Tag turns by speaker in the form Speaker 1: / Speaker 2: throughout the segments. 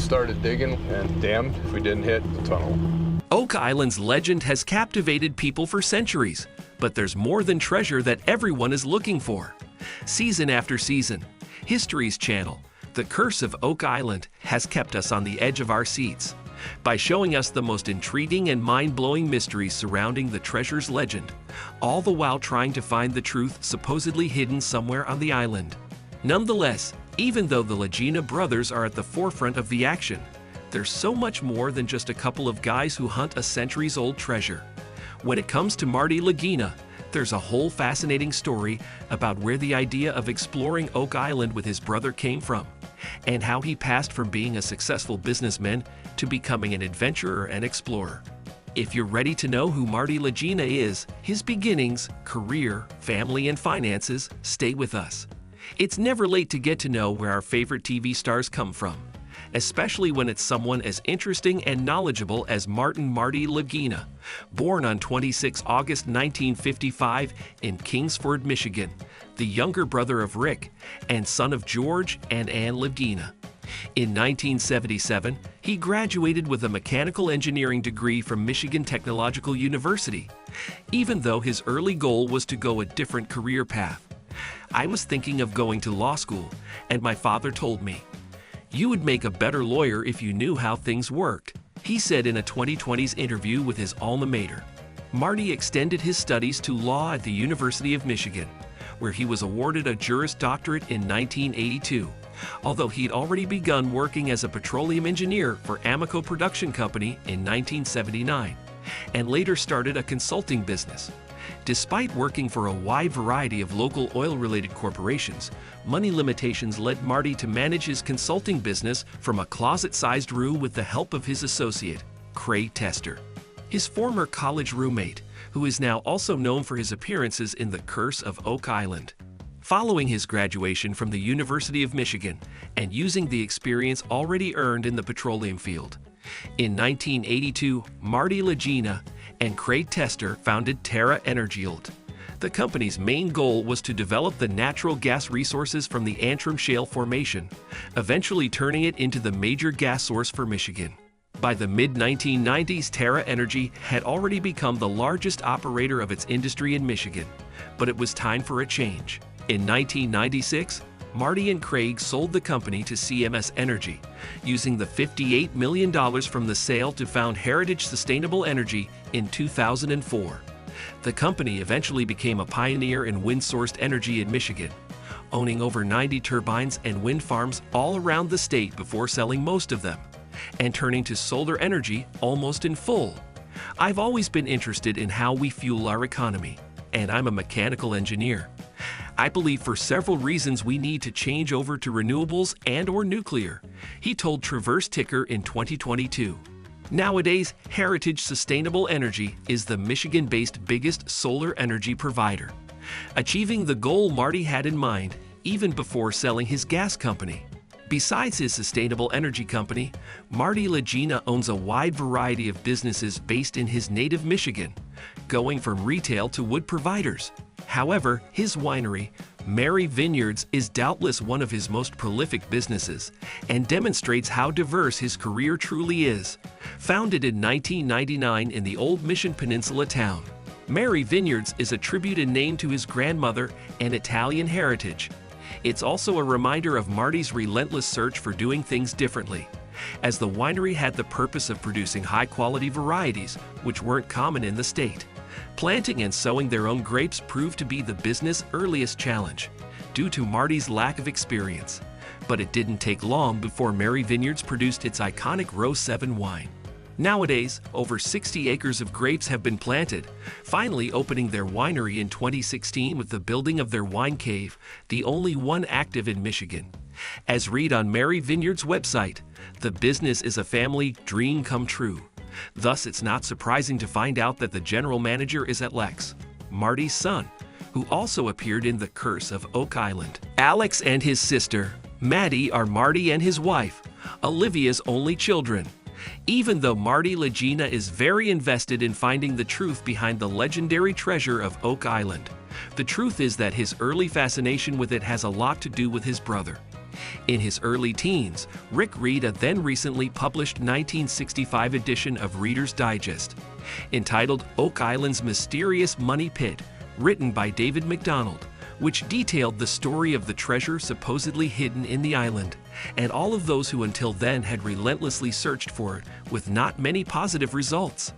Speaker 1: started digging, and damned if we didn't hit the tunnel.
Speaker 2: Oak Island's legend has captivated people for centuries, but there's more than treasure that everyone is looking for. Season after season, History's Channel, The Curse of Oak Island, has kept us on the edge of our seats by showing us the most intriguing and mind-blowing mysteries surrounding the treasure's legend, all the while trying to find the truth supposedly hidden somewhere on the island. Nonetheless, even though the Lagina brothers are at the forefront of the action, there's so much more than just a couple of guys who hunt a centuries-old treasure. When it comes to Marty Lagina, there's a whole fascinating story about where the idea of exploring Oak Island with his brother came from, and how he passed from being a successful businessman to becoming an adventurer and explorer. If you're ready to know who Marty Lagina is, his beginnings, career, family, and finances, stay with us. It's never late to get to know where our favorite TV stars come from, especially when it's someone as interesting and knowledgeable as Marty Lagina, born on 26 August 1955 in Kingsford, Michigan, the younger brother of Rick and son of George and Ann Lagina. In 1977, he graduated with a mechanical engineering degree from Michigan Technological University, even though his early goal was to go a different career path. I was thinking of going to law school, and my father told me, "You would make a better lawyer if you knew how things worked," he said in a 2020's interview with his alma mater. Marty extended his studies to law at the University of Michigan, where he was awarded a Juris Doctorate in 1982, although he'd already begun working as a petroleum engineer for Amoco Production Company in 1979, and later started a consulting business. Despite working for a wide variety of local oil-related corporations, money limitations led Marty to manage his consulting business from a closet-sized room with the help of his associate, Craig Tester, his former college roommate, who is now also known for his appearances in The Curse of Oak Island. Following his graduation from the University of Michigan and using the experience already earned in the petroleum field, in 1982, Marty Lagina and Craig Tester founded Terra Energialt. The company's main goal was to develop the natural gas resources from the Antrim Shale Formation, eventually turning it into the major gas source for Michigan. By the mid-1990s, Terra Energy had already become the largest operator of its industry in Michigan, but it was time for a change. In 1996, Marty and Craig sold the company to CMS Energy, using the $58 million from the sale to found Heritage Sustainable Energy in 2004. The company eventually became a pioneer in wind-sourced energy in Michigan, owning over 90 turbines and wind farms all around the state before selling most of them, and turning to solar energy almost in full. I've always been interested in how we fuel our economy, and I'm a mechanical engineer. I believe for several reasons we need to change over to renewables and/or nuclear, he told Traverse Ticker in 2022. Nowadays, Heritage Sustainable Energy is the Michigan-based biggest solar energy provider, achieving the goal Marty had in mind even before selling his gas company. Besides his sustainable energy company, Marty Lagina owns a wide variety of businesses based in his native Michigan, going from retail to wood providers. However, his winery, Mary Vineyards, is doubtless one of his most prolific businesses and demonstrates how diverse his career truly is. Founded in 1999 in the old Mission Peninsula town, Mary Vineyards is a tribute and name to his grandmother and Italian heritage. It's also a reminder of Marty's relentless search for doing things differently, as the winery had the purpose of producing high-quality varieties which weren't common in the state. Planting and sowing their own grapes proved to be the business' earliest challenge, due to Marty's lack of experience. But it didn't take long before Mary Vineyards produced its iconic Row 7 wine. Nowadays, over 60 acres of grapes have been planted, finally opening their winery in 2016 with the building of their wine cave, the only one active in Michigan. As read on Mary Vineyards' website, the business is a family dream come true. Thus, it's not surprising to find out that the general manager is Alex, Marty's son, who also appeared in The Curse of Oak Island. Alex and his sister, Maddie, are Marty and his wife, Olivia's only children. Even though Marty Lagina is very invested in finding the truth behind the legendary treasure of Oak Island, the truth is that his early fascination with it has a lot to do with his brother. In his early teens, Rick read a then recently published 1965 edition of Reader's Digest, entitled Oak Island's Mysterious Money Pit, written by David MacDonald, which detailed the story of the treasure supposedly hidden in the island, and all of those who until then had relentlessly searched for it with not many positive results.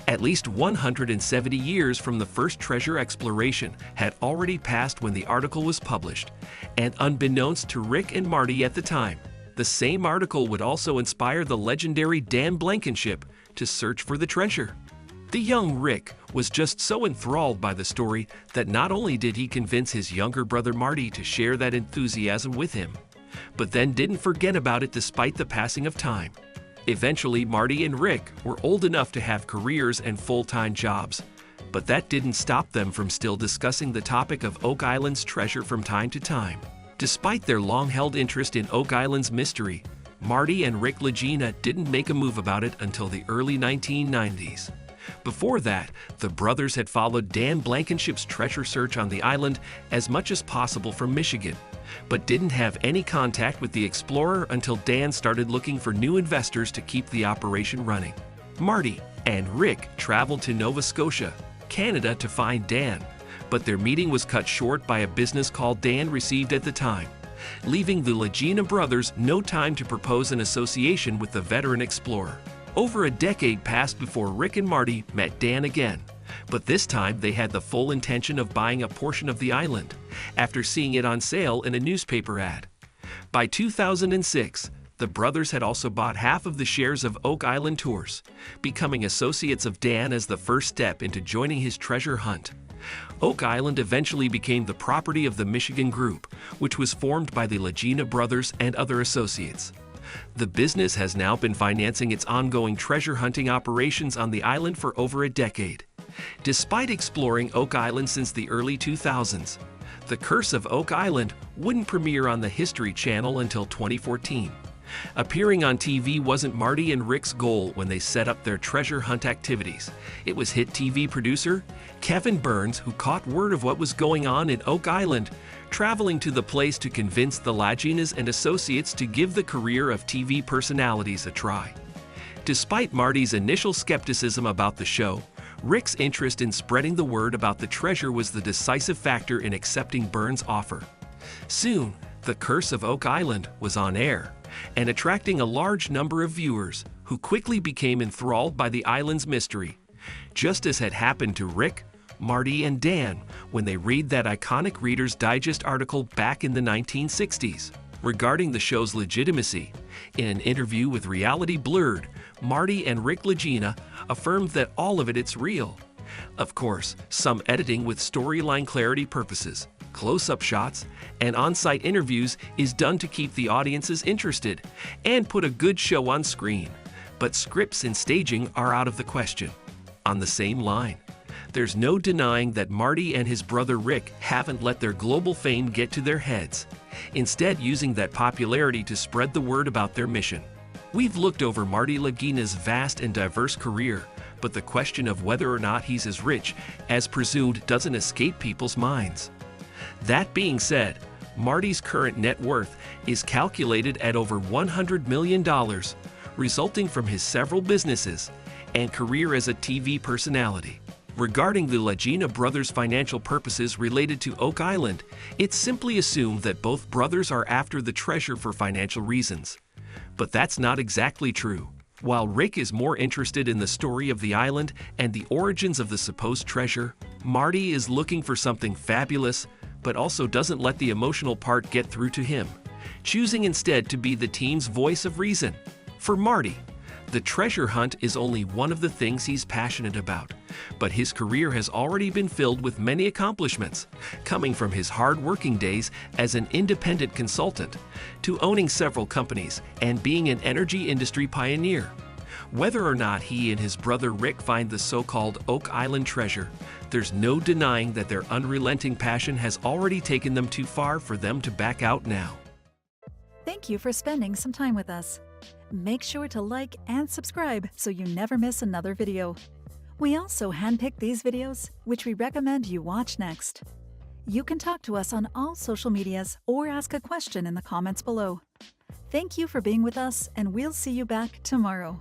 Speaker 2: At least 170 years from the first treasure exploration had already passed when the article was published, and unbeknownst to Rick and Marty at the time, the same article would also inspire the legendary Dan Blankenship to search for the treasure. The young Rick was just so enthralled by the story that not only did he convince his younger brother Marty to share that enthusiasm with him, but then didn't forget about it despite the passing of time. Eventually, Marty and Rick were old enough to have careers and full-time jobs, but that didn't stop them from still discussing the topic of Oak Island's treasure from time to time. Despite their long-held interest in Oak Island's mystery, Marty and Rick Lagina didn't make a move about it until the early 1990s. Before that, the brothers had followed Dan Blankenship's treasure search on the island as much as possible from Michigan, but didn't have any contact with the explorer until Dan started looking for new investors to keep the operation running. Marty and Rick traveled to Nova Scotia, Canada to find Dan, but their meeting was cut short by a business call Dan received at the time, leaving the Lagina brothers no time to propose an association with the veteran explorer. Over a decade passed before Rick and Marty met Dan again, but this time they had the full intention of buying a portion of the island after seeing it on sale in a newspaper ad. By 2006, the brothers had also bought half of the shares of Oak Island Tours, becoming associates of Dan as the first step into joining his treasure hunt. Oak Island eventually became the property of the Michigan Group, which was formed by the Lagina brothers and other associates. The business has now been financing its ongoing treasure hunting operations on the island for over a decade. Despite exploring Oak Island since the early 2000s, The Curse of Oak Island wouldn't premiere on the History Channel until 2014. Appearing on TV wasn't Marty and Rick's goal when they set up their treasure hunt activities. It was hit TV producer Kevin Burns who caught word of what was going on in Oak Island, traveling to the place to convince the Laginas and associates to give the career of TV personalities a try. Despite Marty's initial skepticism about the show, Rick's interest in spreading the word about the treasure was the decisive factor in accepting Burns' offer. Soon, The Curse of Oak Island was on air, and attracting a large number of viewers who quickly became enthralled by the island's mystery, just as had happened to Rick, Marty, and Dan when they read that iconic Reader's Digest article back in the 1960s. Regarding the show's legitimacy, in an interview with Reality Blurred, Marty and Rick Lagina affirmed that all of it's real. Of course, some editing with storyline clarity purposes, close-up shots, and on-site interviews is done to keep the audiences interested and put a good show on screen. But scripts and staging are out of the question. On the same line, there's no denying that Marty and his brother Rick haven't let their global fame get to their heads, instead using that popularity to spread the word about their mission. We've looked over Marty Lagina's vast and diverse career, but the question of whether or not he's as rich as presumed doesn't escape people's minds. That being said, Marty's current net worth is calculated at over $100 million, resulting from his several businesses and career as a TV personality. Regarding the Lagina brothers' financial purposes related to Oak Island, it's simply assumed that both brothers are after the treasure for financial reasons. But that's not exactly true. While Rick is more interested in the story of the island and the origins of the supposed treasure, Marty is looking for something fabulous, but also doesn't let the emotional part get through to him, choosing instead to be the team's voice of reason. For Marty, the treasure hunt is only one of the things he's passionate about, but his career has already been filled with many accomplishments, coming from his hard-working days as an independent consultant to owning several companies and being an energy industry pioneer. Whether or not he and his brother Rick find the so-called Oak Island treasure, there's no denying that their unrelenting passion has already taken them too far for them to back out now.
Speaker 3: Thank you for spending some time with us. Make sure to like and subscribe so you never miss another video. We also handpick these videos, which we recommend you watch next. You can talk to us on all social medias or ask a question in the comments below. Thank you for being with us, and we'll see you back tomorrow.